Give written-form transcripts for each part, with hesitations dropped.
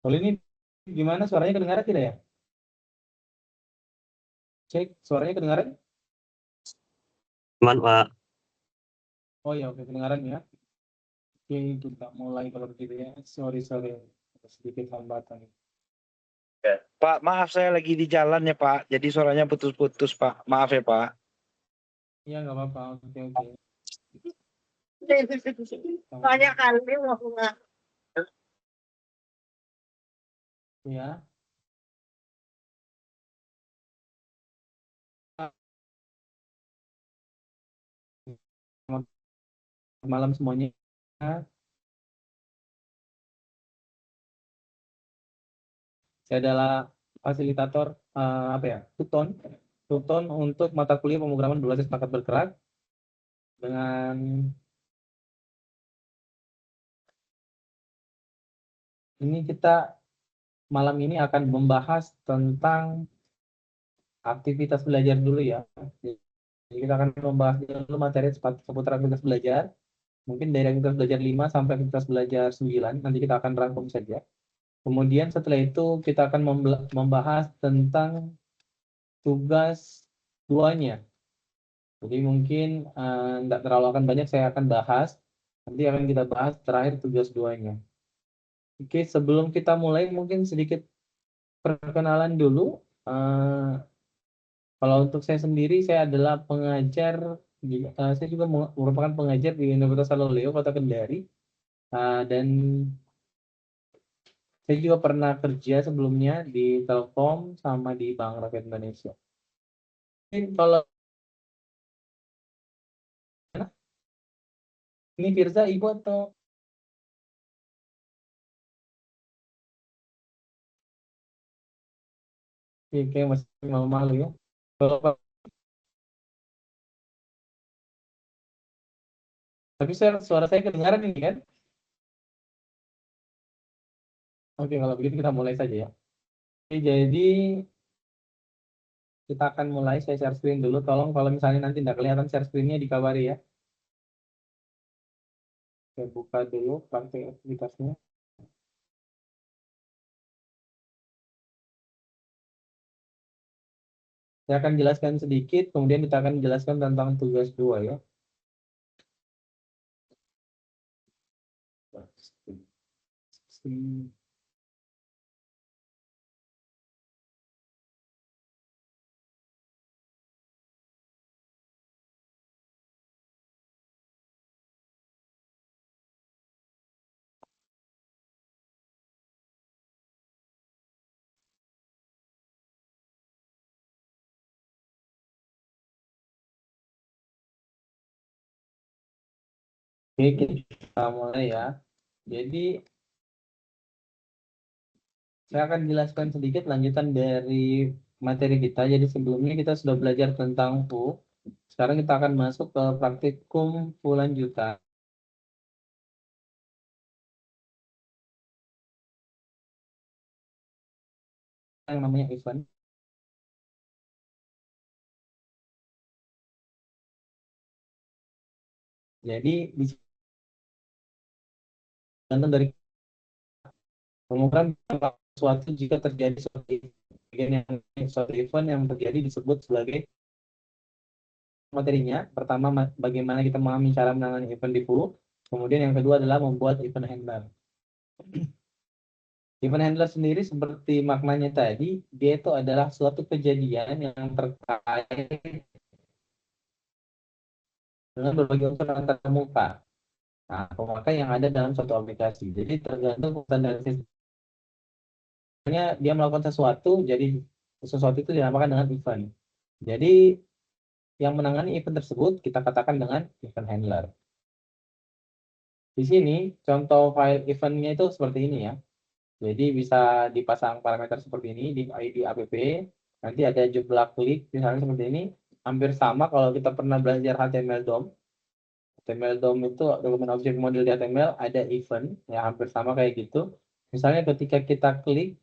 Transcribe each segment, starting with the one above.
Kalau ini gimana suaranya kedengaran tidak ya? Cek suaranya kedengaran? Aman, Pak. Oh ya, oke kedengaran ya. Oke, kita mulai kalau begitu ya. Sorry, sorry. Ada sedikit hambatan. Pak, maaf saya lagi di jalan ya Pak, jadi suaranya putus-putus Pak. Maaf ya Pak. Iya, nggak apa-apa. Oke, oke. Banyak kali mau nggak. Ya. Selamat malam semuanya. Saya adalah fasilitator apa ya? Tuton untuk mata kuliah pemrograman berbasis perangkat bergerak dengan ini kita malam ini akan membahas tentang aktivitas belajar dulu ya. Jadi kita akan membahas dulu materi seputar aktivitas belajar. Mungkin dari aktivitas belajar 5 sampai aktivitas belajar 9. Nanti kita akan rangkum saja. Kemudian setelah itu kita akan membahas tentang tugas duanya. Jadi mungkin nggak terlalu akan banyak saya akan bahas. Nanti akan kita bahas terakhir tugas duanya. Oke, sebelum kita mulai mungkin sedikit perkenalan dulu. Kalau untuk saya sendiri, saya adalah pengajar, saya juga merupakan pengajar di Universitas Saloleo, Kota Kendari. Dan saya juga pernah kerja sebelumnya di Telkom sama di Bank Rakyat Indonesia. Mungkin kalau ini Firza, Ibu atau kayak masih malu-malu ya. Kalau tapi suara saya kedengaran ini kan? Oke, kalau begitu kita mulai saja ya. Oke, jadi kita akan mulai. Saya share screen dulu. Tolong kalau misalnya nanti tidak kelihatan share screen-nya dikabari ya. Saya buka dulu praktik aktivitasnya. Saya akan jelaskan sedikit, kemudian kita akan jelaskan tentang tugas 2 ya. Oke, kita mulai ya. Jadi saya akan jelaskan sedikit lanjutan dari materi kita. Jadi sebelumnya kita sudah belajar tentang FU. Sekarang kita akan masuk ke praktikum FU lanjutan yang namanya event. Jadi tergantung dari pengumuman suatu jika terjadi suatu event yang terjadi disebut sebagai materinya. Pertama, bagaimana kita memahami cara menangani event di FU. Kemudian yang kedua adalah membuat event handler. Event handler sendiri seperti maknanya tadi, dia itu adalah suatu kejadian yang terkait dengan berbagai unsur antarmuka. Nah, pemuka yang ada dalam suatu aplikasi. Jadi tergantung standar sistemnya dia melakukan sesuatu, jadi sesuatu itu dinamakan dengan event. Jadi yang menangani event tersebut kita katakan dengan event handler. Di sini contoh file eventnya itu seperti ini ya. Jadi bisa dipasang parameter seperti ini di ID app. Nanti ada jumlah klik misalnya seperti ini. Hampir sama kalau kita pernah belajar HTML DOM. HTML DOM itu dokumen objek model di HTML ada event ya hampir sama kayak gitu. Misalnya ketika kita klik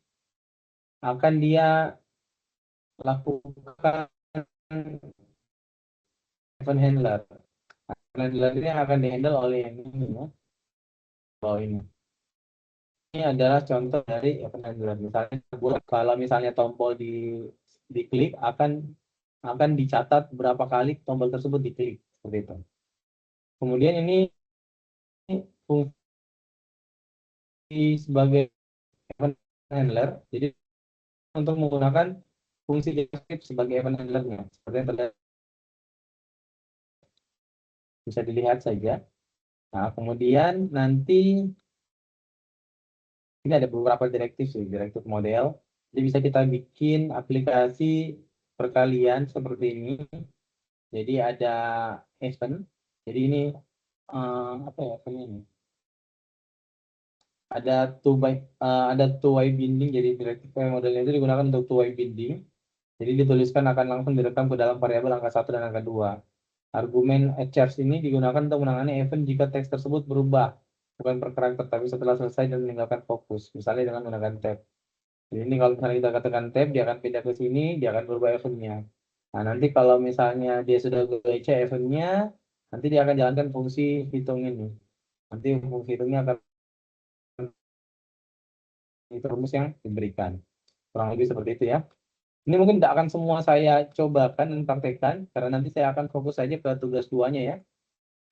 akan dia lakukan event handler. Event handler ini akan dihandle oleh yang ini ya. Bawah ini. adalah contoh dari event handler. Misalnya kalau misalnya tombol diklik akan dicatat berapa kali tombol tersebut diklik seperti itu. Kemudian ini fungsi sebagai event handler. Jadi untuk menggunakan fungsi JavaScript sebagai event handlernya seperti yang terlihat, bisa dilihat saja. Nah, kemudian nanti ini ada beberapa direktif sih, direktif model. Jadi bisa kita bikin aplikasi perkalian seperti ini. Jadi ada event. Jadi ini apa ya eventnya ini? Ada two way binding. Jadi direktif modelnya itu digunakan untuk two way binding. Jadi dituliskan akan langsung direkam ke dalam variabel angka 1 dan angka 2. Argumen chars ini digunakan untuk menangani event jika teks tersebut berubah, bukan per karakter, tapi setelah selesai dan meninggalkan fokus, misalnya dengan menggunakan tab. Jadi ini kalau misalnya kita katakan tab, dia akan pindah ke sini, dia akan berubah eventnya. Nah, nanti kalau misalnya dia sudah baca eventnya, nanti dia akan jalankan fungsi hitung ini. Nanti fungsi hitungnya akan itu rumus yang diberikan. Kurang lebih seperti itu ya. Ini mungkin tidak akan semua saya cobakan dan praktekkan, karena nanti saya akan fokus saja ke tugas duanya ya.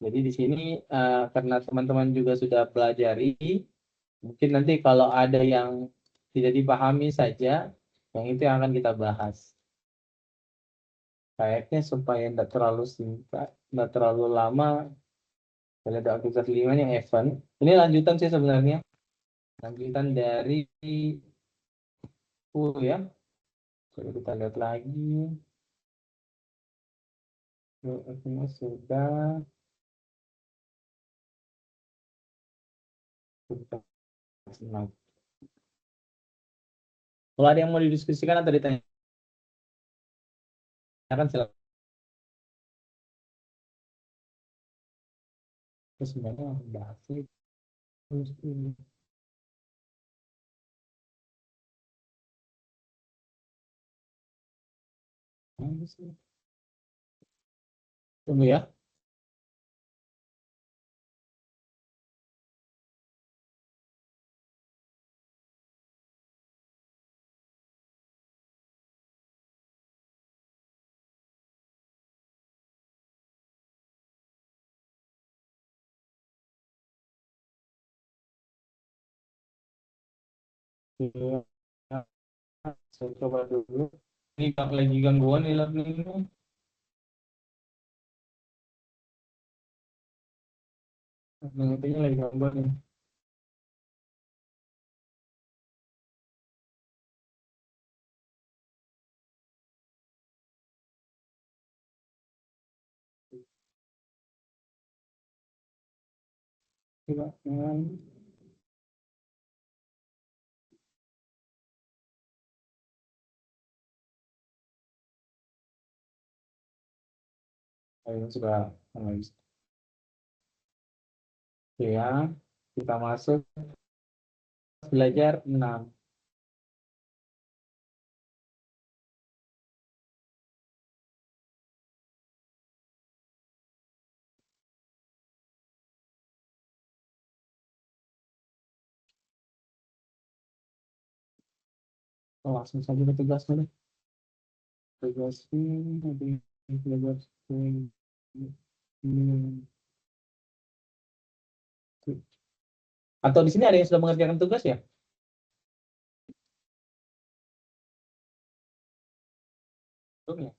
Jadi di sini karena teman-teman juga sudah pelajari, mungkin nanti kalau ada yang tidak dipahami saja, yang itu yang akan kita bahas. Kayaknya supaya tidak terlalu singkat, tidak terlalu lama, saya lihat aktivitas 5 nya event. Ini lanjutan sih sebenarnya, lanjutan dari ya. Coba kita lihat lagi. Eventnya sudah. Kalau ada yang mau didiskusikan atau ditanyakan, silakan. Terus sebenarnya bahas sih. Tunggu ya. Ya, saya coba dulu. Ini lagi gangguan nih lab ini. Nantinya lagi gangguan nih. Coba, ayo sudah analis. Oke ya, kita masuk belajar 6. Langsung saja ke tugasnya deh. Tugasnya tugas ini. Atau di sini ada yang sudah mengerjakan tugas ya? Belum ya?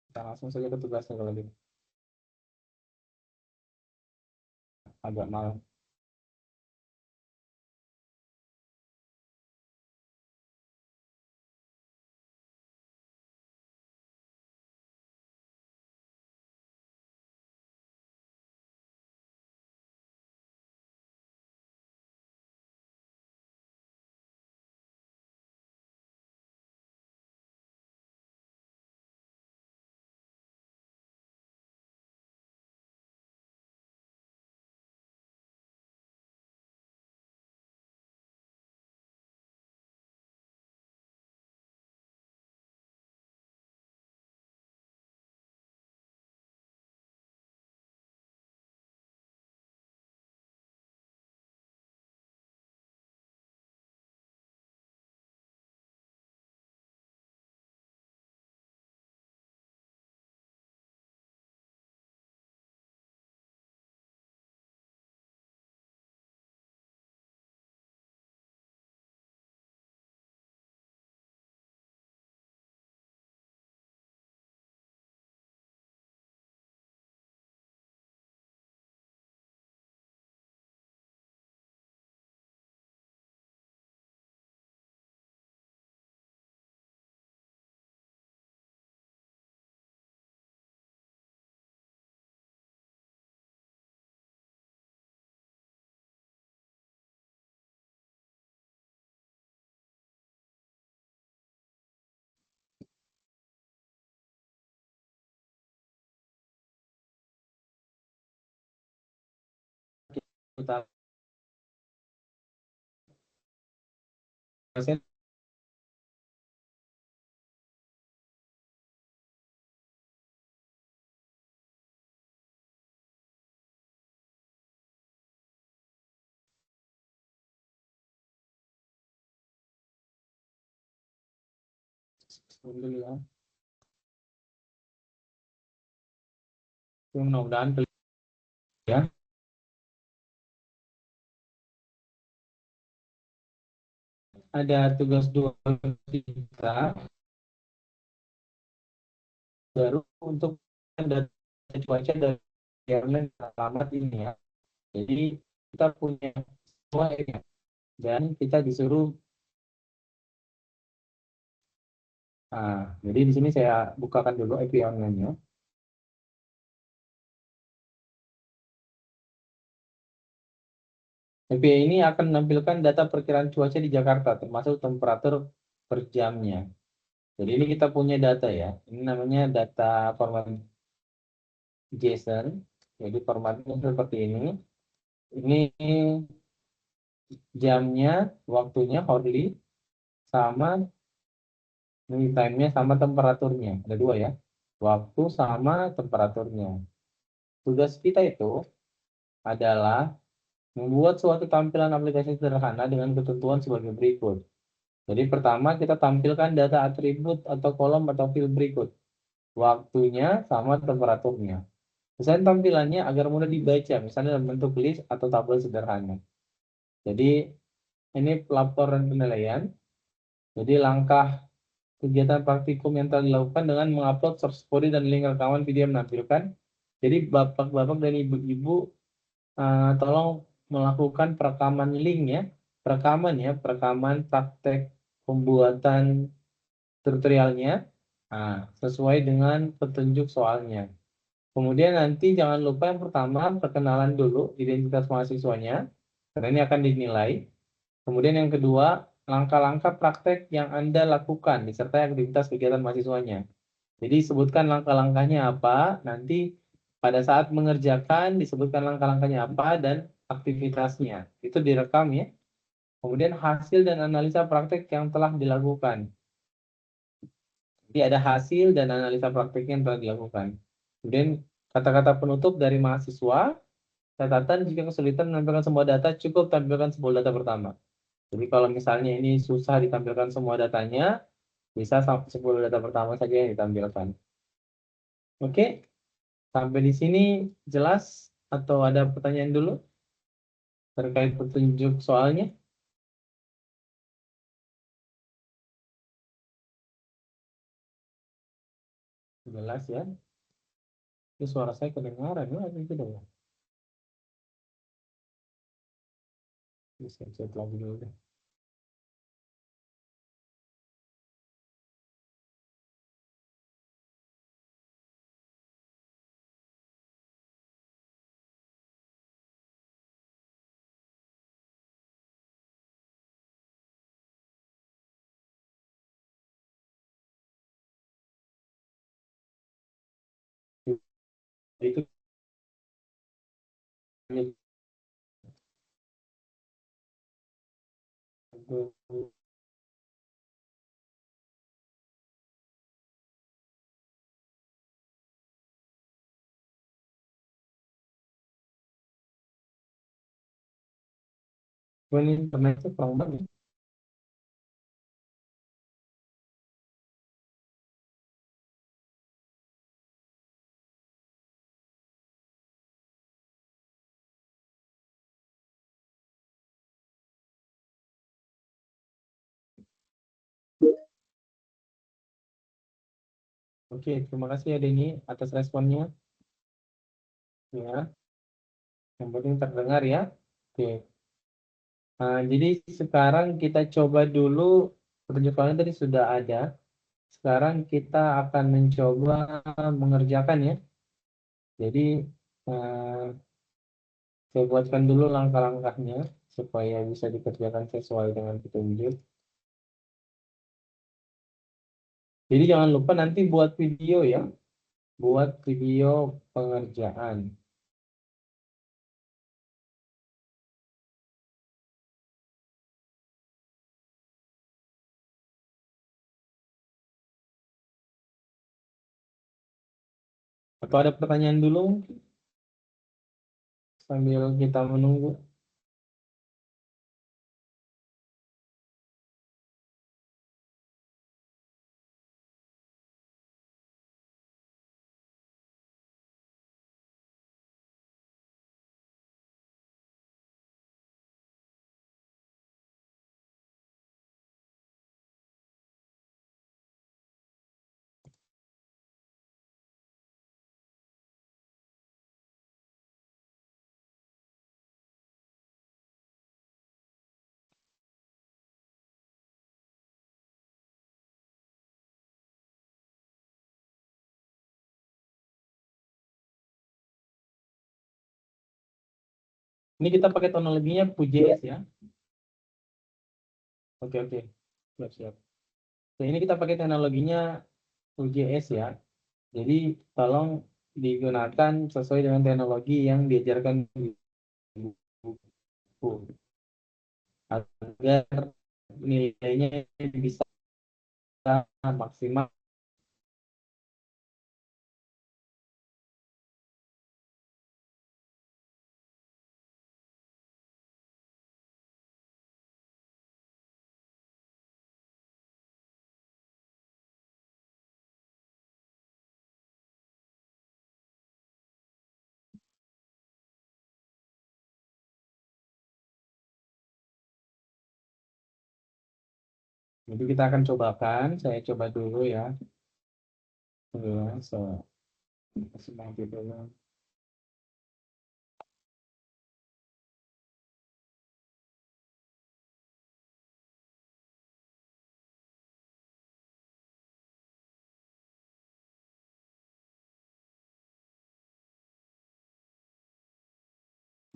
Kita langsung saja ke tugasnya kalau gitu. Agak malam. utama dulu ya. Mudah-mudahan ya. Ada tugas dua kita baru untuk data cuaca dari airline alamat ini ya. Jadi kita punya semua ini dan kita disuruh. Jadi di sini saya bukakan dulu API online-nya. API ini akan menampilkan data perkiraan cuaca di Jakarta, termasuk temperatur per jamnya. Jadi ini kita punya data ya. Ini namanya data format JSON. Jadi formatnya seperti ini. Ini jamnya, waktunya, hourly, sama time-nya, sama temperaturnya. Ada dua ya. Waktu sama temperaturnya. Tugas kita itu adalah membuat suatu tampilan aplikasi sederhana dengan ketentuan sebagai berikut. Jadi pertama kita tampilkan data atribut atau kolom atau field berikut. Waktunya sama temperaturnya. Desain tampilannya agar mudah dibaca, misalnya dalam bentuk list atau tabel sederhana. Jadi ini pelaporan penilaian. Jadi langkah kegiatan praktikum yang telah dilakukan dengan mengupload source code dan link rekaman video yang menampilkan. Jadi bapak-bapak dan ibu-ibu tolong melakukan perekaman link ya, perekaman praktek pembuatan tutorialnya sesuai dengan petunjuk soalnya. Kemudian nanti jangan lupa yang pertama perkenalan dulu identitas mahasiswanya, karena ini akan dinilai. Kemudian yang kedua, langkah-langkah praktek yang Anda lakukan disertai aktivitas kegiatan mahasiswanya. Jadi sebutkan langkah-langkahnya apa, nanti pada saat mengerjakan disebutkan langkah-langkahnya apa dan aktivitasnya. Itu direkam ya. Kemudian hasil dan analisa praktek yang telah dilakukan. Jadi ada hasil dan analisa praktek yang telah dilakukan. Kemudian kata-kata penutup dari mahasiswa, catatan jika kesulitan menampilkan semua data, cukup tampilkan sebuah data pertama. Jadi kalau misalnya ini susah ditampilkan semua datanya, bisa 10 data pertama saja yang ditampilkan. Oke, sampai di sini jelas atau ada pertanyaan dulu terkait petunjuk soalnya? Jelas ya. Ini suara saya kedengaran ya atau tidak ya? Bisa cek lagi dulu deh. Itu ini internet itu kurang banget. Oke, terima kasih ya Denny atas responnya. Ya, yang penting terdengar ya. Oke. Jadi sekarang kita coba dulu petunjuk soalnya tadi sudah ada. Sekarang kita akan mencoba mengerjakan ya. Jadi eh, saya buatkan dulu langkah-langkahnya supaya bisa dikerjakan sesuai dengan petunjuk. Jadi jangan lupa nanti buat video ya. Buat video pengerjaan. Atau ada pertanyaan dulu mungkin sambil kita menunggu. Ini kita pakai teknologinya Vue.js ya. Oke, oke. Siap, siap. Nah, ini kita pakai teknologinya Vue.js ya. Jadi tolong digunakan sesuai dengan teknologi yang diajarkan di buku agar nilainya bisa maksimal. Jadi kita akan cobakan. Saya coba dulu ya. Ya, kasih dulu.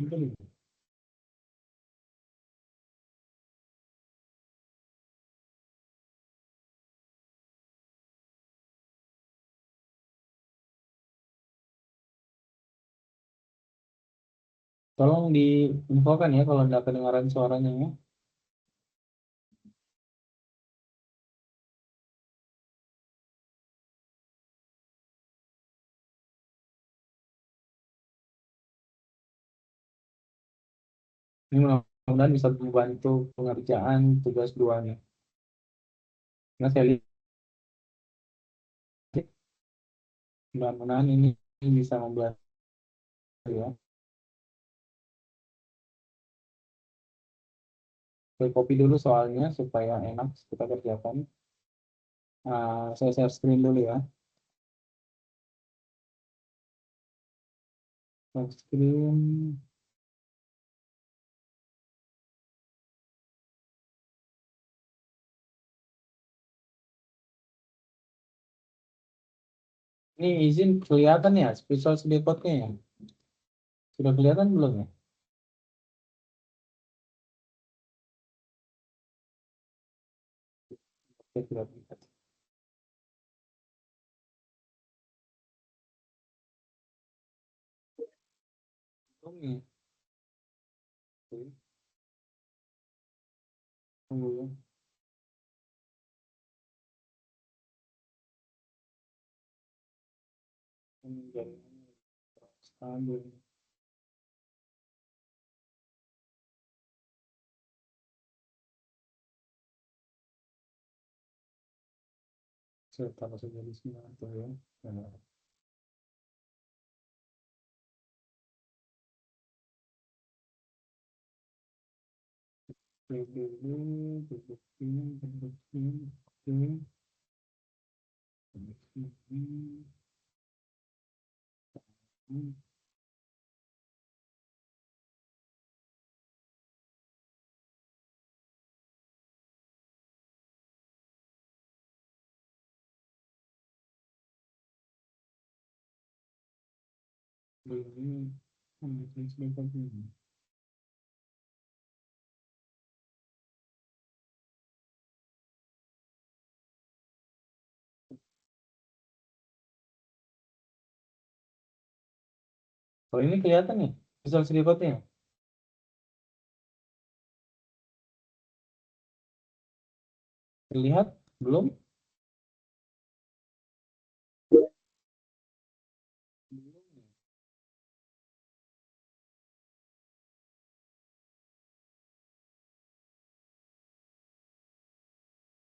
Ini tolong diinfokan ya kalau tidak kedengaran suaranya ya. Ini mudah-mudahan bisa membantu pengerjaan tugas 2-nya. Nah, saya lihat mudah-mudahan ini bisa membantu ya. Saya copy dulu soalnya supaya enak kita kerjakan. Saya share screen dulu ya. Share screen. Ini izin kelihatan ya Visual Studio Code-nya ya? Sudah kelihatan belum ya? Oke, sudah kelihatan. Tunggu, tunggu ya. Jangan stabil. Saya taruh saja di sini tuh ya. Nah, oh ini kelihatan nih Visual Studio Code-nya. Terlihat belum?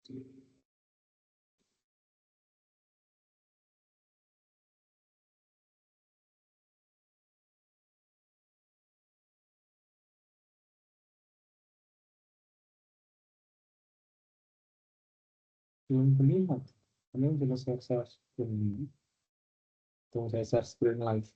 Belum terlihat. Ini juga saya share screen. Tunggu saya share screen live.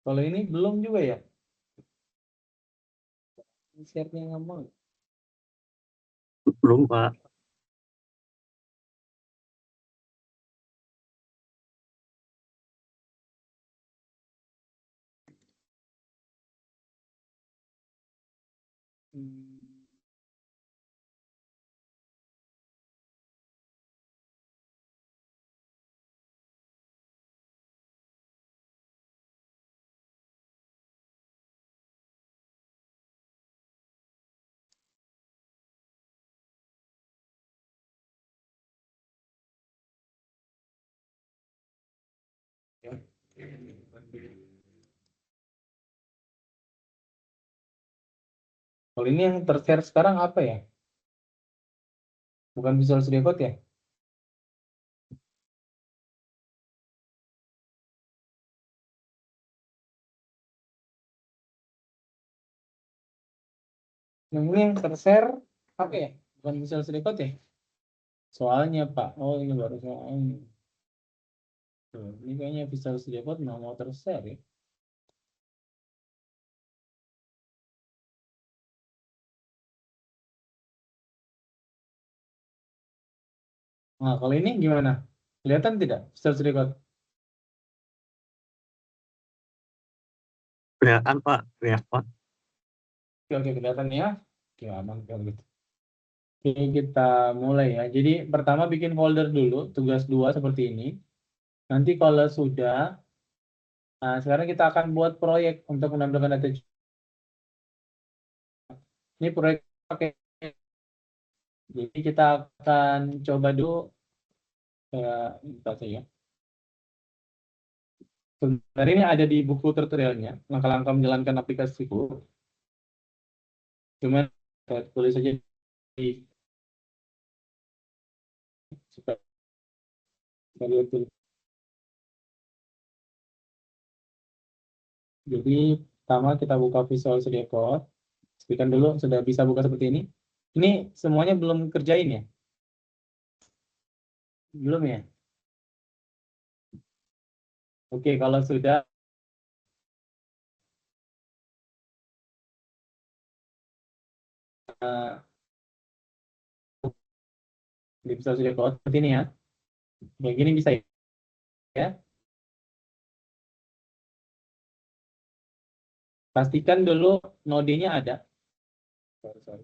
Kalau ini belum juga ya? Share-nya nggak mau. Belum, Pak. Kalau ini yang ter-share sekarang apa ya? Bukan Visual Studio Code ya? Yang ini yang ter-share apa ya? Bukan Visual Studio Code ya? Soalnya Pak, oh ini baru soalnya. Tuh, ini kayaknya Visual Studio Code nggak mau ter-share ya. Nah, kalau ini gimana? Kelihatan tidak Visual Studio Code? Kelihatan, Pak. Kelihatan. Oke, kelihatan ya. Oke, aman kalau gitu. Oke, kita mulai ya. Jadi pertama bikin folder dulu, tugas 2 seperti ini. Nanti kalau sudah, nah sekarang kita akan buat proyek untuk menampilkan data. Ini proyek pakai. Jadi kita akan coba dulu, kita ya. Sebenarnya ini ada di buku tutorialnya, langkah-langkah menjalankan aplikasi Full. Cuman saya tulis saja di supaya lihat dulu. Jadi pertama kita buka Visual Studio Code. Pastikan dulu sudah bisa buka seperti ini. Ini semuanya belum kerjain ya? Belum ya? Oke, kalau sudah di Visual Studio Code seperti ini ya. Kayak gini bisa ya. Pastikan dulu node-nya ada. Sorry.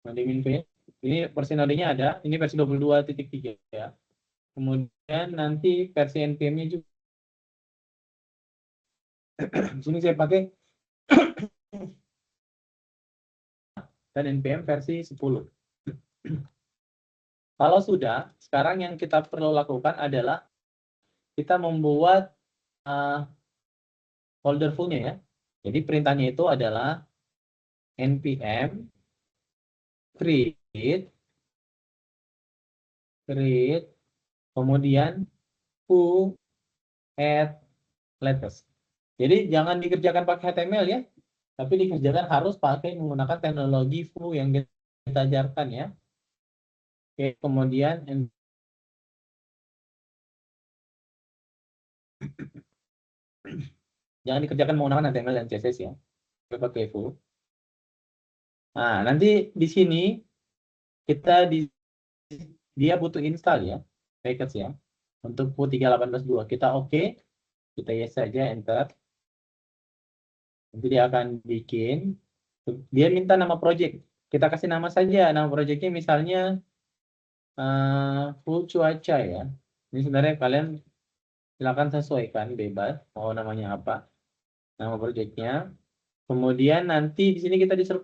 Node min V. Ini versi node-nya ada. Ini versi 22.3 ya. Kemudian nanti versi npm-nya juga. Di sini saya pakai dan npm versi 10. Kalau sudah, sekarang yang kita perlu lakukan adalah kita membuat folder full-nya ya. Jadi perintahnya itu adalah npm create kemudian who add latest. Jadi jangan dikerjakan pakai HTML ya, tapi dikerjakan harus pakai menggunakan teknologi foo yang kita ajarkan ya. Oke, kemudian jangan dikerjakan menggunakan HTML dan CSS ya, pakai foo. Nah, nanti di sini dia butuh install ya, package ya, untuk foo 3.18.2. Kita oke, kita yes saja, enter. Nanti dia akan bikin, dia minta nama project. Kita kasih nama saja, nama projectnya misalnya full cuaca ya. Ini sebenarnya kalian silakan sesuaikan bebas mau namanya apa nama projectnya. Kemudian nanti di sini kita disuruh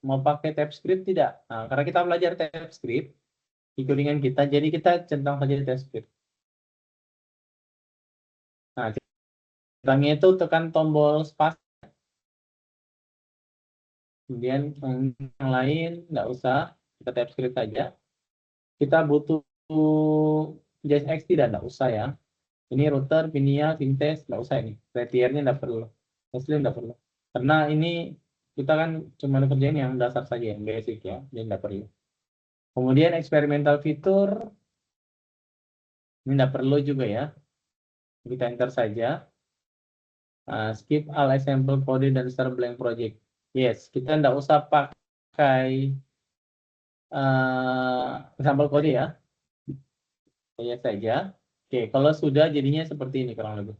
mau pakai TypeScript tidak. Nah, karena kita belajar TypeScript di codingan kita, jadi kita centang saja di TypeScript. Nah, centangnya itu tekan tombol space. Kemudian yang lain nggak usah, kita TypeScript saja. Kita butuh JSX tidak usah ya. Ini router, Pinia, Vintes, nggak usah ini. Retiernya nggak perlu. Muslim nggak perlu. Karena ini kita kan cuma kerjain yang dasar saja, yang basic ya, jadi nggak perlu. Kemudian eksperimental fitur, ini nggak perlu juga ya. Kita enter saja. Skip all example code dan start blank project. Yes, kita nggak usah pakai example code ya. Saya saja. Oke, kalau sudah jadinya seperti ini kurang lebih.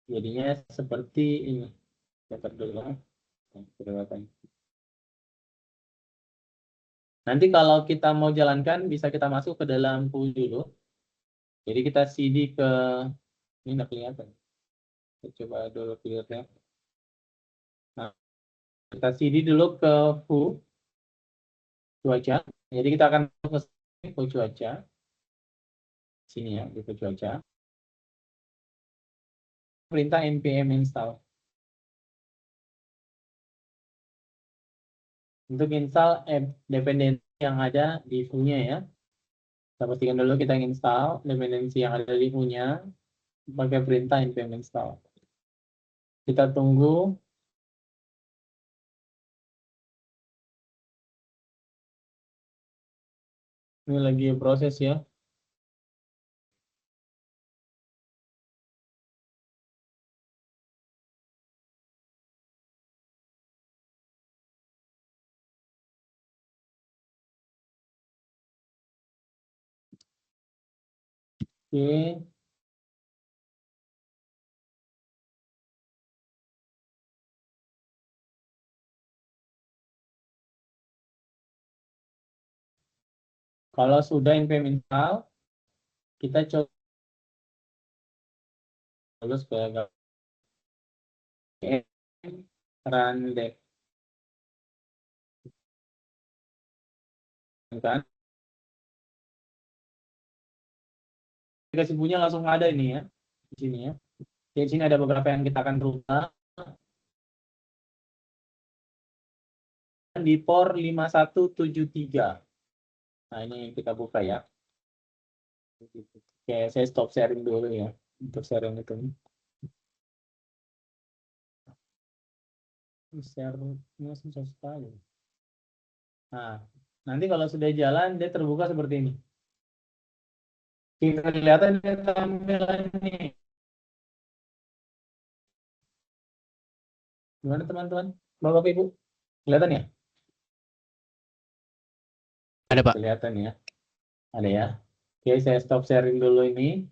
Jadinya seperti ini. Dapat dulu. Nanti kalau kita mau jalankan, bisa kita masuk ke dalam pool dulu. Jadi kita CD ke, ini nggak kelihatan. Kita coba dulu filternya. Nah, kita CD dulu ke pool cuaca. Jadi kita akan ke pool cuaca. Sini ya, di pool cuaca. Perintah npm install. Untuk install dependensi yang ada di pool-nya ya. Kita pastikan dulu kita install dependensi yang ada di pool-nya pakai perintah npm install. Kita tunggu. Ini lagi proses ya. Oke. Kalau sudah npm install, kita coba terus ke run dev kan. Aplikasi punya langsung ada ini ya di sini ya. Di sini ada beberapa yang kita akan rubah di port 5173. Nah, ini kita buka ya. Oke, saya stop sharing dulu ya untuk sharing itu. Share-nya susah sekali. Nah, nanti kalau sudah jalan dia terbuka seperti ini. Kita kelihatan dia tampilan ini. Gimana teman-teman? Bapak Ibu? Kelihatan ya? Ada, Pak. Kelihatan ya? Ada ya? Oke, saya stop sharing dulu ini.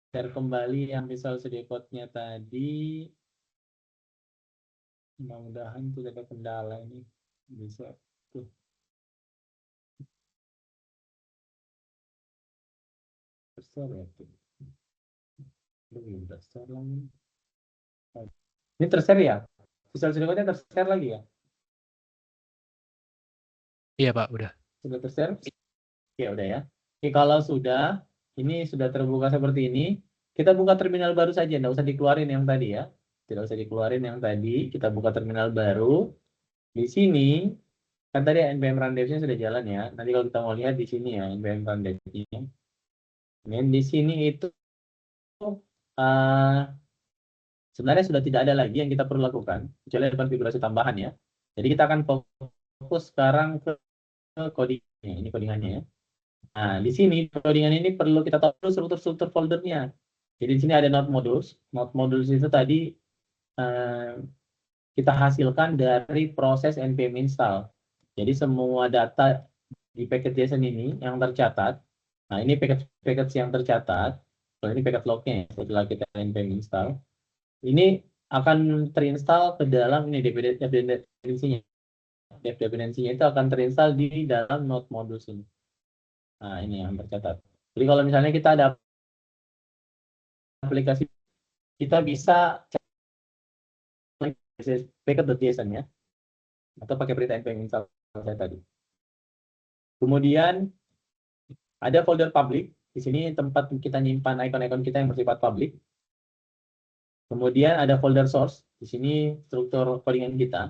Share kembali yang Visual Studio Code-nya tadi. Mudah-mudahan tidak ada kendala ini. Bisa. Tuh. Besar ya. Tuh. Belum besar lagi. Ini tershare ya? Visual Studio Code-nya tershare lagi ya? Iya, Pak, udah. Sudah tershare? Oke, udah ya. Oke, kalau sudah, ini sudah terbuka seperti ini, kita buka terminal baru saja, nggak usah dikeluarin yang tadi ya. Tidak usah dikeluarin yang tadi, kita buka terminal baru. Di sini, kan tadi npm run dev-nya sudah jalan ya. Nanti kalau kita mau lihat di sini ya, npm run dev-nya. Dan di sini itu sebenarnya sudah tidak ada lagi yang kita perlu lakukan, kecuali ada konfigurasi tambahan ya. Jadi kita akan fokus sekarang ke codingnya. Ini codingannya ya. Nah, di sini codingan ini perlu kita tahu struktur foldernya. Jadi di sini ada node modules. Node modules itu tadi kita hasilkan dari proses npm install. Jadi semua data di packet JSON ini yang tercatat. Nah, ini packet yang tercatat. Kalau ini packet lognya ya, setelah kita npm install. Ini akan terinstall ke dalam ini dependensinya. dev dependensinya itu akan terinstall di dalam node modules ini. Nah, ini yang tercatat. Jadi kalau misalnya kita ada aplikasi, kita bisa cek packet.json ya, atau pakai perintah npm install saya tadi. Kemudian ada folder public. Di sini tempat kita nyimpan icon-icon kita yang bersifat public. Kemudian ada folder source. Di sini struktur codingan kita.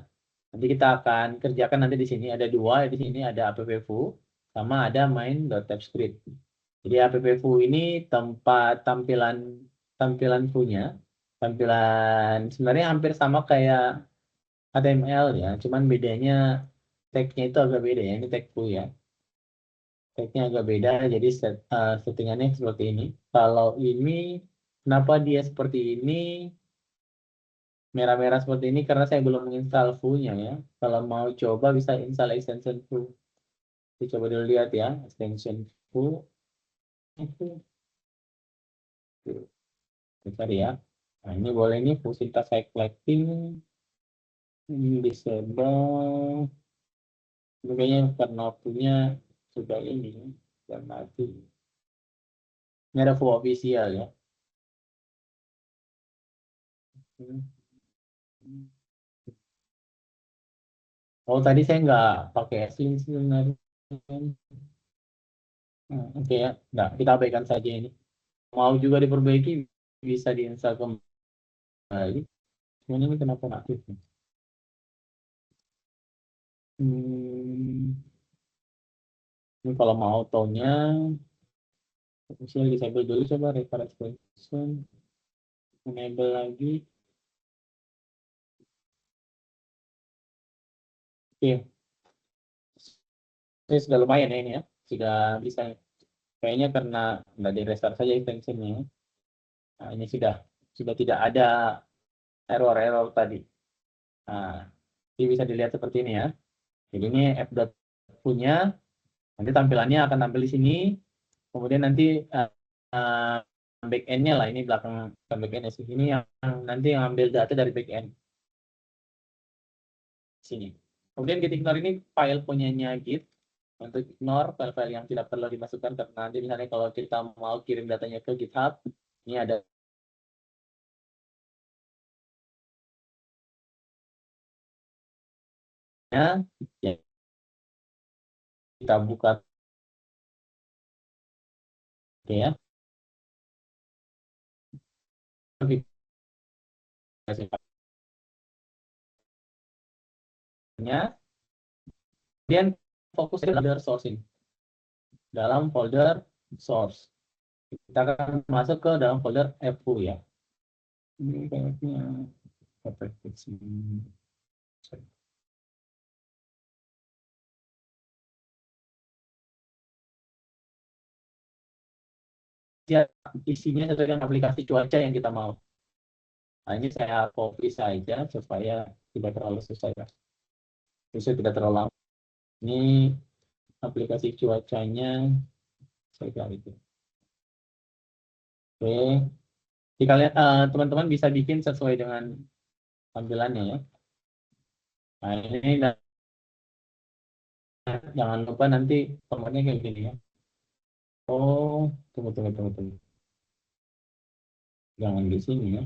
Nanti kita akan kerjakan nanti di sini ada dua. Di sini ada appfoo sama ada main.typescript. Jadi appfoo ini tempat tampilan foo-nya. Tampilan sebenarnya hampir sama kayak HTML ya. Cuman bedanya tag-nya itu agak beda ya. Ini tag foo ya. Tag-nya agak beda, jadi settingannya seperti ini. Kalau ini, kenapa dia seperti ini, merah-merah seperti ini, karena saya belum menginstal Foo-nya ya. Kalau mau coba bisa install extension Foo. Kita coba dulu lihat ya, extension Foo. Bentar ya. Nah, ini boleh nih, Foo syntax collecting. Ini disable. Ini kayaknya karena Foo-nya sudah ini, sudah mati. Ini ada Foo official ya. Oh, tadi saya nggak pakai link sebenarnya. Oke ya, nah, kita abaikan saja ini. Mau juga diperbaiki, bisa diinstal kembali. Cuman ini kenapa nggak aktif? Hmm, ini kalau mau tone-nya, misalnya disable dulu, coba reference position, enable lagi. Oke, ini sudah lumayan ya ini ya, sudah bisa. Kayaknya karena nggak di restart saja extension-nya. Nah, ini sudah tidak ada error tadi. Nah, ini bisa dilihat seperti ini ya. Jadi ini f.dot punya, nanti tampilannya akan tampil di sini. Kemudian nanti uh, backend-nya lah, ini belakang backend-nya sini yang nanti yang ambil data dari backend sini. Kemudian git ignore ini file punyanya Git untuk ignore file-file yang tidak perlu dimasukkan, karena nanti misalnya kalau kita mau kirim datanya ke GitHub, ini ada ya, kita buka ya. Kemudian fokus ke folder source ini. Dalam folder source. Kita akan masuk ke dalam folder FU ya. Ini kayaknya ya, isinya sesuai dengan aplikasi cuaca yang kita mau. Nah, ini saya copy saja supaya tidak terlalu susah ya. Bisa tidak terlalu lama. Ini aplikasi cuacanya saya kali itu. Oke. Jadi kalian teman-teman bisa bikin sesuai dengan tampilannya ya. Nah, ini jangan lupa nanti formatnya kayak gini ya. Oh, tunggu. Jangan di sini ya.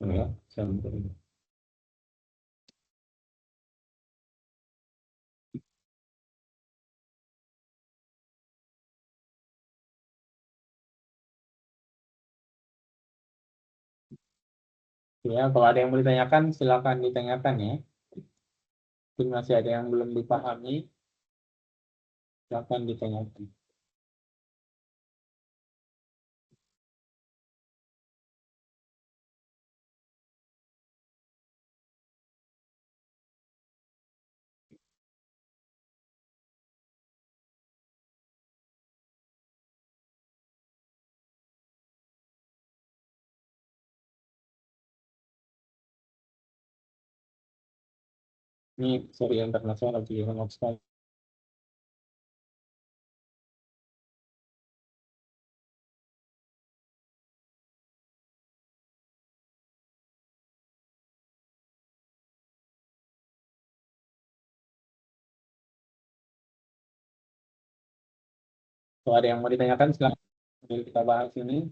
Oh ya, saya bentar ini. Ya, kalau ada yang mau ditanyakan, silakan ditanyakan ya. Mungkin masih ada yang belum dipahami, silakan ditanyakan. Ini sorry internasional lagi ngomong sekali. Kalau ada yang mau ditanyakan, silakan. Jadi kita bahas ini.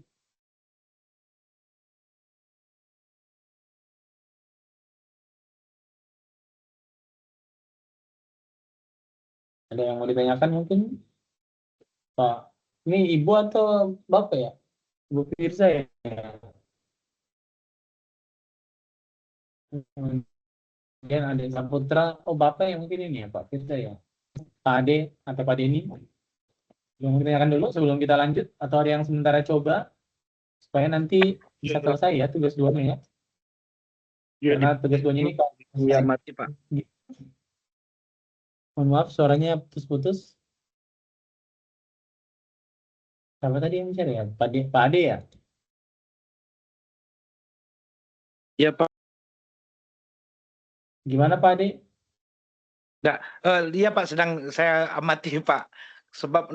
Ada yang mau ditanyakan mungkin, Pak? Ini ibu atau bapak ya? Ibu Firza ya? Kemudian ada Saputra. Oh, bapak yang mungkin ini ya, Pak Firza ya? Pak Ade atau Pak Denny? Yang mau ditanyakan dulu sebelum kita lanjut, atau ada yang sementara coba supaya nanti bisa selesai ya tugas duanya ya. Karena tugas duanya ini kalau Iya mati Pak. mohon maaf suaranya putus-putus. Siapa tadi yang bicara ya? Pak Ade ya? Iya Pak. Gimana Pak Ade? Iya Pak, sedang saya amati Pak. Sebab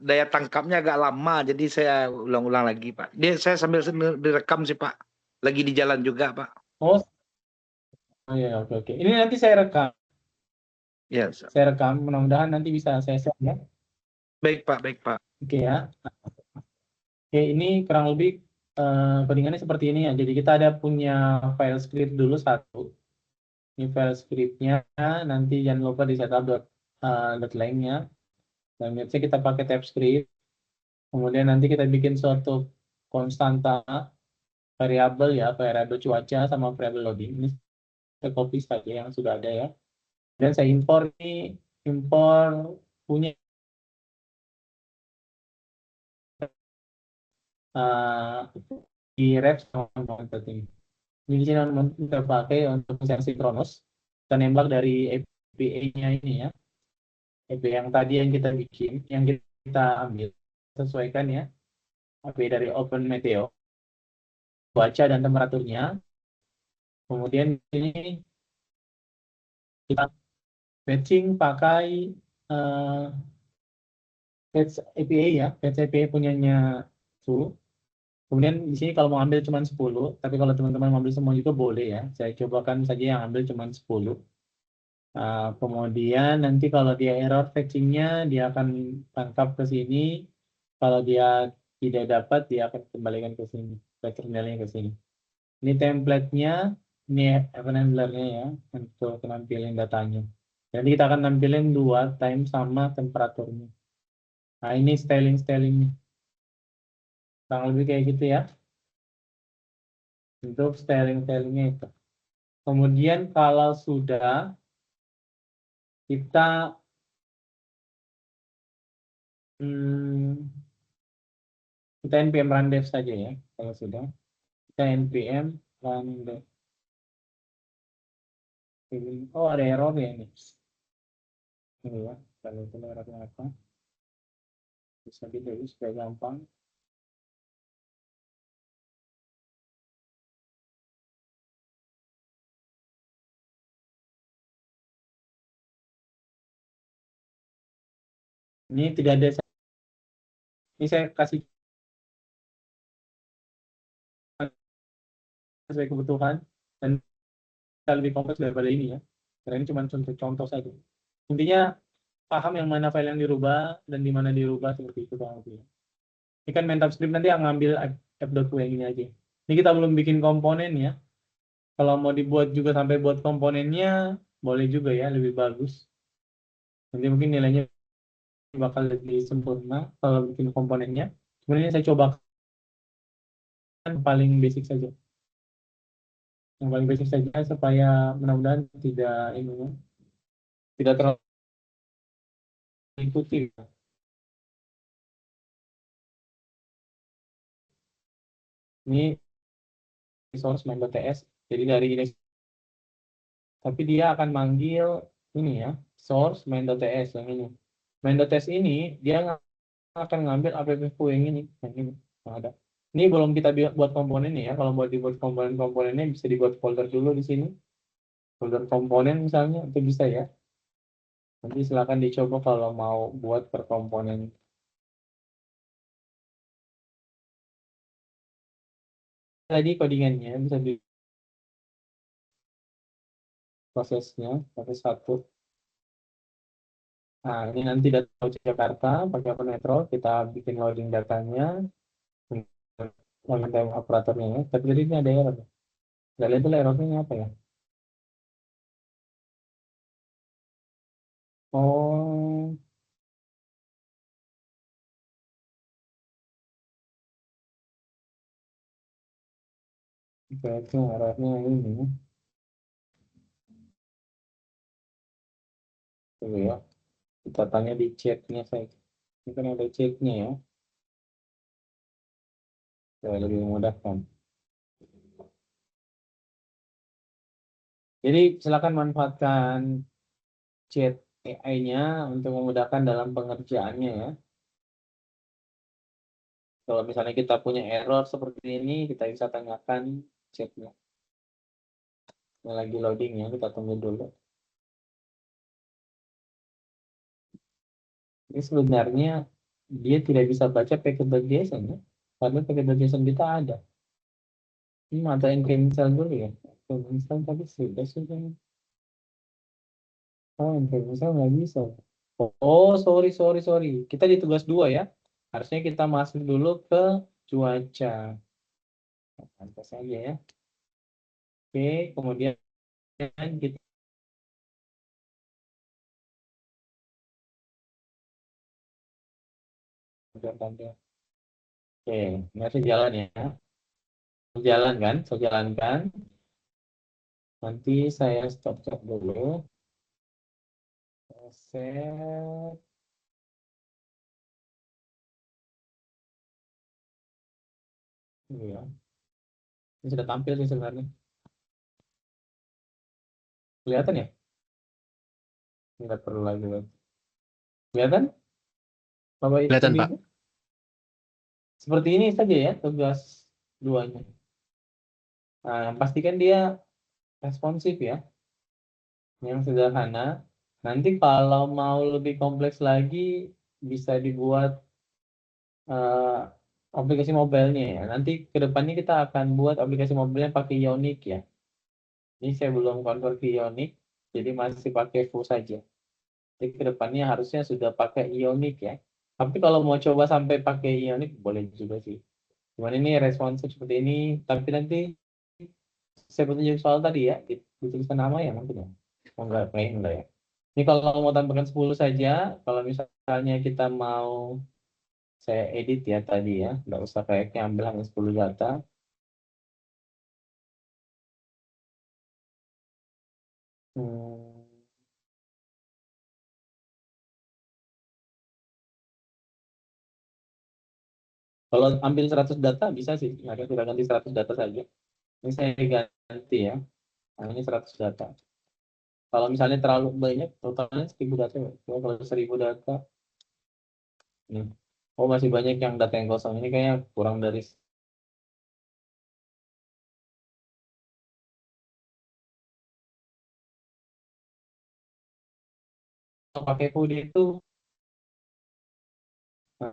daya tangkapnya agak lama, jadi saya ulang-ulang lagi Pak. Saya sambil direkam sih Pak. Lagi di jalan juga Pak. Oh, ya oke oke. Ini nanti saya rekam. Ya, Saya rekam. Mudah-mudahan nanti bisa saya share ya. baik Pak, baik Pak. Oke ya. Oke, ini kurang lebih codingannya seperti ini ya. Jadi kita ada punya file script dulu satu. Ini file scriptnya. Nanti jangan lupa di setup .lang-nya. Dan biasanya kita pakai TypeScript. Kemudian nanti kita bikin suatu konstanta variabel ya, variabel cuaca sama variabel loading. Ini saya copy saja yang sudah ada ya. Dan saya impor punya di ref mounted ini. Ini di sini kita pakai untuk misalnya sinkronus. Kita nembak dari API-nya ini ya. API yang tadi yang kita bikin, yang kita ambil, sesuaikan ya. API dari Open Meteo, cuaca dan temperaturnya. Kemudian ini kita fetching pakai fetch API ya, fetch API punyanya suhu. Kemudian di sini kalau mau ambil cuma 10, tapi kalau teman-teman mau ambil semua juga boleh ya. Saya cobakan saja yang ambil cuma 10. Kemudian nanti kalau dia error fetchingnya, dia akan tangkap ke sini. Kalau dia tidak dapat, dia akan kembalikan ke sini. Terminalnya ke sini. Ini template-nya, ini event handler-nya ya, untuk nampilin datanya. Jadi kita akan nampilin 2 time sama temperaturnya. Nah ini styling-stylingnya. Kurang lebih kayak gitu ya. Untuk styling-stylingnya itu. Kemudian kalau sudah kita kita npm run dev saja ya. Kalau sudah kita npm run dev. Oh ada error ya ini. Ini ya. Kalau itu errornya apa? Bisa ditulis supaya gampang. Ini tidak ada. Ini saya kasih sesuai kebutuhan dan lebih kompleks daripada ini ya. Karena ini cuma contoh saja. Intinya paham yang mana file yang dirubah dan di mana dirubah seperti itu Bang. Ini kan main script nanti yang ngambil app.q yang ini aja. Ini kita belum bikin komponen ya. Kalau mau dibuat juga sampai buat komponennya boleh juga ya, lebih bagus. Nanti mungkin nilainya bakal lebih sempurna kalau bikin komponennya. Sebenarnya saya coba paling basic saja. Yang paling basic saja supaya mudah-mudahan tidak ini ya, tidak terlalu ikuti. Ini resource main.ts. Jadi dari ini, tapi dia akan manggil ini ya, source main.ts yang ini. Main.ts ini dia akan ngambil appku yang ini yang ada. Ini belum kita buat komponen ya. Kalau buat dibuat komponen-komponennya bisa dibuat folder dulu di sini. Folder komponen misalnya itu bisa ya. Nanti silakan dicoba kalau mau buat per komponen. Tadi codingannya bisa di prosesnya proses satu. Nah, ini nanti data Jakarta pakai akun Metro, kita bikin loading datanya, loading time operatornya ya. Tapi jadi ini ada error. Nggak lihat dulu errornya apa ya? Oh, berarti errornya ini. Tunggu ya, kita tanya di chatnya saya. Ini kan ada chatnya ya, supaya lebih memudahkan. Jadi silakan manfaatkan chat AI-nya untuk memudahkan dalam pengerjaannya ya. Kalau misalnya kita punya error seperti ini, kita bisa tanyakan chatnya. Ini lagi loading ya, kita tunggu dulu. Ini sebenarnya dia tidak bisa baca packet.json ya, karena packet.json kita ada. Ini matain cancel dulu ya. Cancel tadi sudah sudah. Oh, cancel nggak bisa. Oh, sorry. Kita di tugas 2 ya. Harusnya kita masuk dulu ke cuaca. Pantas saja ya. Oke, kemudian kita Oke, ini harus jalan ya. Jalan kan? Saya jalankan. Nanti saya stop dulu. Set. Ini ya. Ini sudah tampil sih sebenarnya. Kelihatan ya? Nggak perlu lagi. Kelihatan? Bapak Kelihatan, Pak. Ibu? Seperti ini saja ya tugas 2-nya. Nah, pastikan dia responsif ya. Yang sederhana. Nanti kalau mau lebih kompleks lagi, bisa dibuat aplikasi mobilenya ya. Nanti kedepannya kita akan buat aplikasi mobilnya pakai Ionic ya. Ini saya belum convert ke Ionic, jadi masih pakai Foo saja. Jadi kedepannya harusnya sudah pakai Ionic ya. Tapi kalau mau coba sampai pakai Ionic boleh juga sih. Cuman ini responsif seperti ini, tapi nanti saya petunjuk soal tadi ya, dituliskan nama ya mungkin ya. Oh, enggak, plain enggak ya. Ini kalau mau tambahkan 10 saja, kalau misalnya kita mau saya edit ya tadi ya, nggak usah kayaknya ambil hanya 10 data. Hmm, Kalau ambil 100 data bisa sih, maka kita ganti 100 data saja. Ini saya ganti ya, nah, ini 100 data. Kalau misalnya terlalu banyak, totalnya 1000 data. Ya. Kalau 1000 data, nih. Oh masih banyak yang data yang kosong. Ini kayaknya kurang dari pakai food itu nah,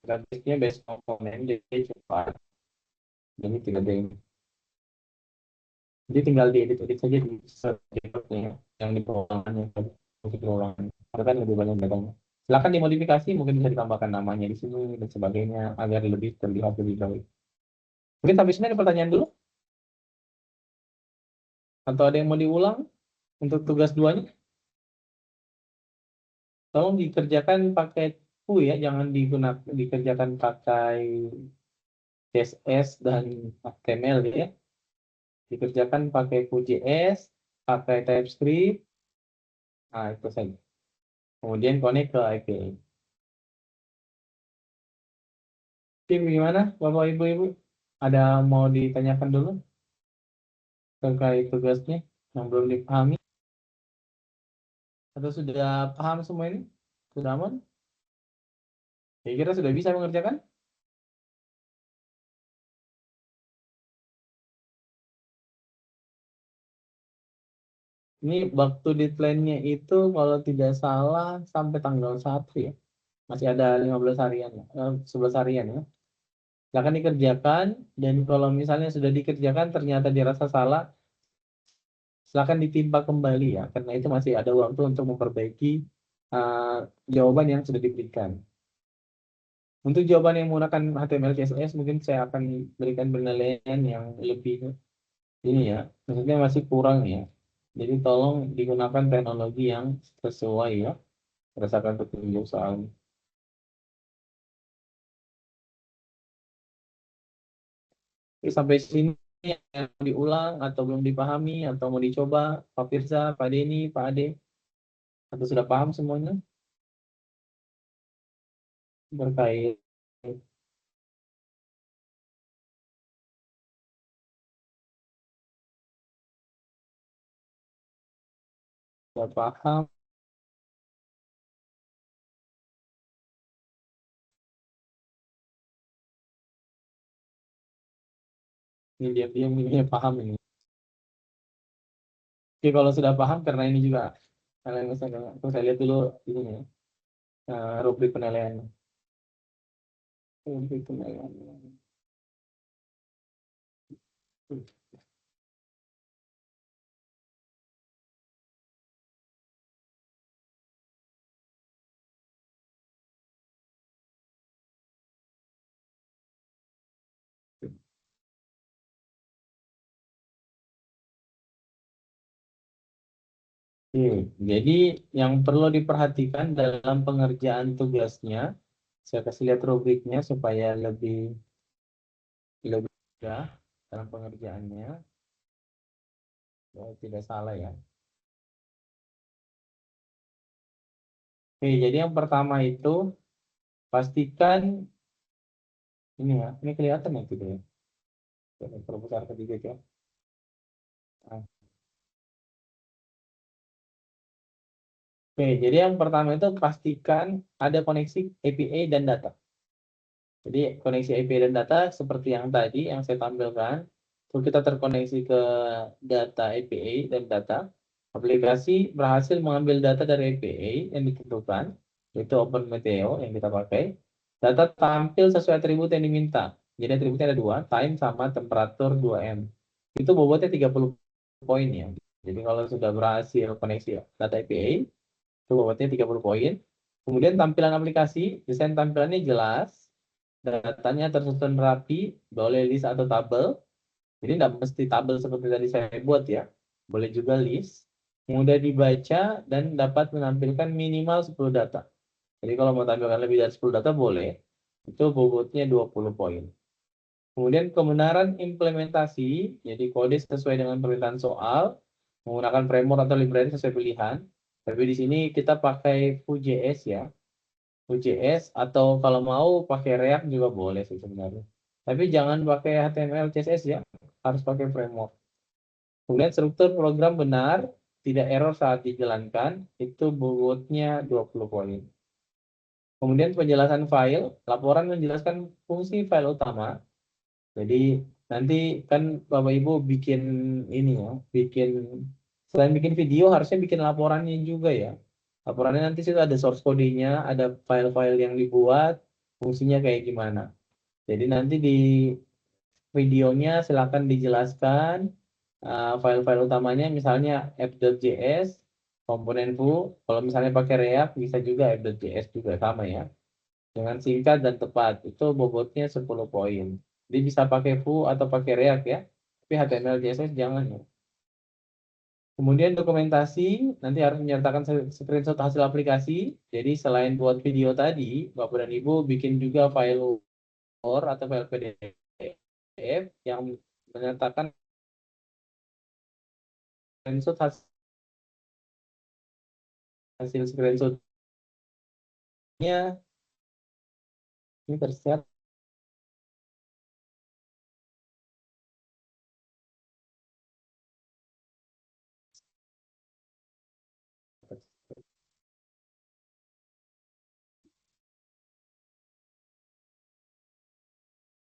gratisnya base komponen jadi cepat. Jadi tidak ada jadi tinggal diedit-edit saja di setnya yang di perorangan yang di perorangan. Karena kan lebih banyak datanya. Silakan dimodifikasi, mungkin bisa ditambahkan namanya di sini dan sebagainya agar lebih terlihat lebih baik. Mungkin sampai sini ada pertanyaan dulu atau ada yang mau diulang untuk tugas 2-nya? Tolong dikerjakan pakai Q ya, jangan dikerjakan pakai CSS dan HTML ya. Dikerjakan pakai Vue.js, pakai TypeScript, nah itu saja. Kemudian connect ke API. Tim gimana, Bapak Ibu? Ada mau ditanyakan dulu terkait tugasnya yang belum dipahami? Atau sudah paham semua ini? Sudah aman? Kira-kira sudah bisa mengerjakan? Ini waktu deadline-nya itu kalau tidak salah sampai tanggal 1 ya. Masih ada 15 harian, 11 harian ya. Silakan dikerjakan dan kalau misalnya sudah dikerjakan ternyata dirasa salah, silakan ditimpa kembali ya, karena itu masih ada waktu untuk memperbaiki jawaban yang sudah diberikan. Untuk jawaban yang menggunakan HTML CSS mungkin saya akan berikan penilaian yang lebih ini ya, maksudnya masih kurang ya. Jadi tolong digunakan teknologi yang sesuai ya, berdasarkan petunjuk soal. Oke, sampai sini yang diulang atau belum dipahami atau mau dicoba, Pak Firza, Pak Denny, Pak Ade, atau sudah paham semuanya berkait sudah paham. Ini diam-diam ini paham ini. Oke, kalau sudah paham karena ini juga kalian misalnya, saya lihat dulu ini ya, rubrik penilaian. Rubrik penilaian. Jadi yang perlu diperhatikan dalam pengerjaan tugasnya, saya kasih lihat rubriknya supaya lebih mudah dalam pengerjaannya. Tidak salah ya. Oke, jadi yang pertama itu pastikan ini ya, ini kelihatan ya gitu ya. Perbesar ketiga ya. Nah, oke, jadi yang pertama itu pastikan ada koneksi API dan data. Jadi koneksi API dan data seperti yang tadi yang saya tampilkan, kalau kita terkoneksi ke data API dan data, aplikasi berhasil mengambil data dari API yang ditentukan, yaitu OpenMeteo yang kita pakai. Data tampil sesuai atribut yang diminta. Jadi atributnya ada dua, time sama temperatur 2M. Itu bobotnya 30 poin ya. Jadi kalau sudah berhasil koneksi data API, itu bobotnya 30 poin. Kemudian tampilan aplikasi, desain tampilannya jelas, datanya tersusun rapi, boleh list atau tabel. Jadi tidak mesti tabel seperti tadi saya buat ya. Boleh juga list, mudah dibaca, dan dapat menampilkan minimal 10 data. Jadi kalau mau tampilkan lebih dari 10 data boleh, itu bobotnya 20 poin. Kemudian kebenaran implementasi, jadi kode sesuai dengan permintaan soal, menggunakan framework atau library sesuai pilihan. Tapi di sini kita pakai Vue.js ya. Vue.js atau kalau mau pakai React juga boleh sih sebenarnya. Tapi jangan pakai HTML, CSS ya, harus pakai framework. Kemudian struktur program benar, tidak error saat dijalankan, itu bobotnya 20 poin. Kemudian penjelasan file, laporan menjelaskan fungsi file utama. Jadi nanti kan Bapak Ibu bikin ini ya, selain bikin video harusnya bikin laporannya juga ya. Laporannya nanti situ ada source code-nya, ada file-file yang dibuat, fungsinya kayak gimana. Jadi nanti di videonya silakan dijelaskan file-file utamanya, misalnya app.js, komponen Vue. Kalau misalnya pakai React bisa juga app.js juga sama ya. Dengan singkat dan tepat, itu bobotnya 10 poin. Jadi bisa pakai Vue atau pakai React ya. Tapi HTML, CSS jangan ya. Kemudian dokumentasi, nanti harus menyertakan screenshot hasil aplikasi. Jadi selain buat video tadi, Bapak dan Ibu bikin juga file Word atau file PDF yang menyertakan screenshot hasil screenshotnya. Ini tersiap.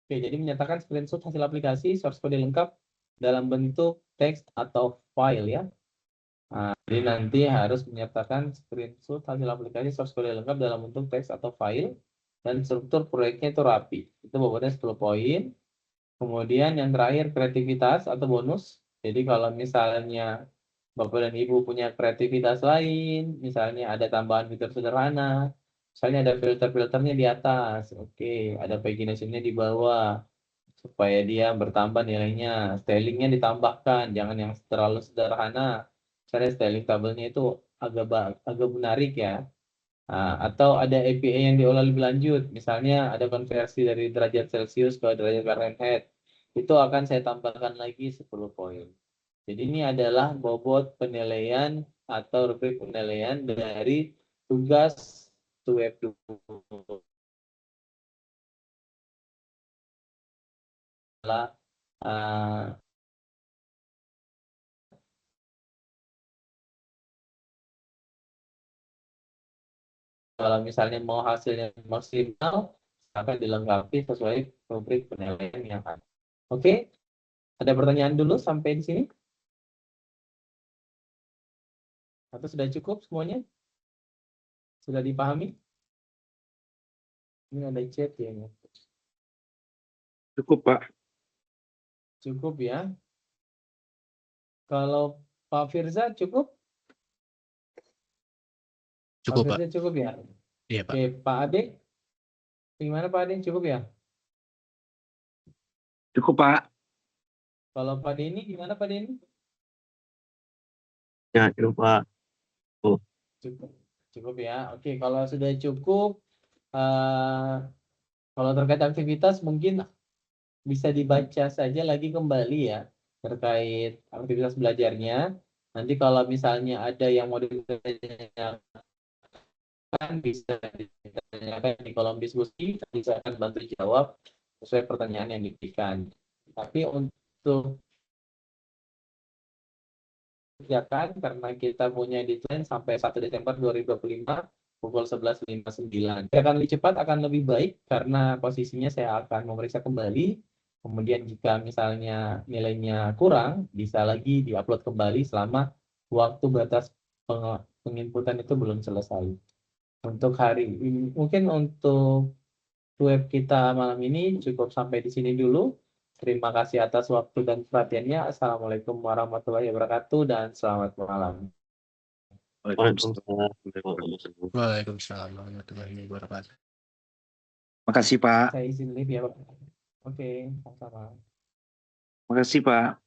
Oke, jadi menyatakan screenshot hasil aplikasi source code lengkap dalam bentuk teks atau file ya. Nah, jadi nanti harus menyertakan screenshot hasil aplikasi source code lengkap dalam bentuk teks atau file, dan struktur proyeknya itu rapi. Itu bobotnya 10 poin. Kemudian yang terakhir kreativitas atau bonus. Jadi kalau misalnya Bapak dan Ibu punya kreativitas lain, misalnya ada tambahan fitur sederhana, misalnya ada filter-filternya di atas, oke, ada pagination-nya di bawah, supaya dia bertambah nilainya, stylingnya ditambahkan, jangan yang terlalu sederhana, misalnya styling tabelnya itu agak menarik ya. Nah, atau ada API yang diolah lebih lanjut, misalnya ada konversi dari derajat Celcius ke derajat Fahrenheit, itu akan saya tambahkan lagi 10 poin. Jadi ini adalah bobot penilaian atau rubrik penilaian dari tugas web 2 adalah kalau misalnya mau hasilnya maksimal akan dilengkapi sesuai rubrik penilaian yang ada. Oke, ada pertanyaan dulu sampai di sini? Atau sudah cukup semuanya? Sudah dipahami? Ini ada chat ya. Cukup Pak. Cukup ya. Kalau Pak Firza cukup? Cukup, Pak Pak. Firza cukup ya? Iya, Pak. Oke, Pak Ade? Gimana Pak Ade? Cukup ya? Cukup Pak. Kalau Pak Denny gimana Pak Denny? Ya, cukup Pak. Cukup. Cukup ya. Oke, kalau sudah cukup, kalau terkait aktivitas mungkin bisa dibaca saja lagi kembali ya terkait aktivitas belajarnya. Nanti kalau misalnya ada yang mau ditanyakan bisa ditanyakan di kolom diskusi, saya akan bantu jawab sesuai pertanyaan yang diberikan. Tapi untuk kerjakan karena kita punya deadline sampai 1 Desember 2025 pukul 11.59. Akan lebih cepat, akan lebih baik karena posisinya saya akan memeriksa kembali. Kemudian jika misalnya nilainya kurang, bisa lagi diupload kembali selama waktu batas penginputan itu belum selesai. Untuk hari ini, mungkin untuk web kita malam ini cukup sampai di sini dulu. Terima kasih atas waktu dan perhatiannya. Assalamualaikum warahmatullahi wabarakatuh dan selamat malam. Waalaikumsalam. Waalaikumsalam warahmatullahi wabarakatuh. Makasih Pak. Saya izin live ya, Pak. Oke, sama-sama. Makasih Pak.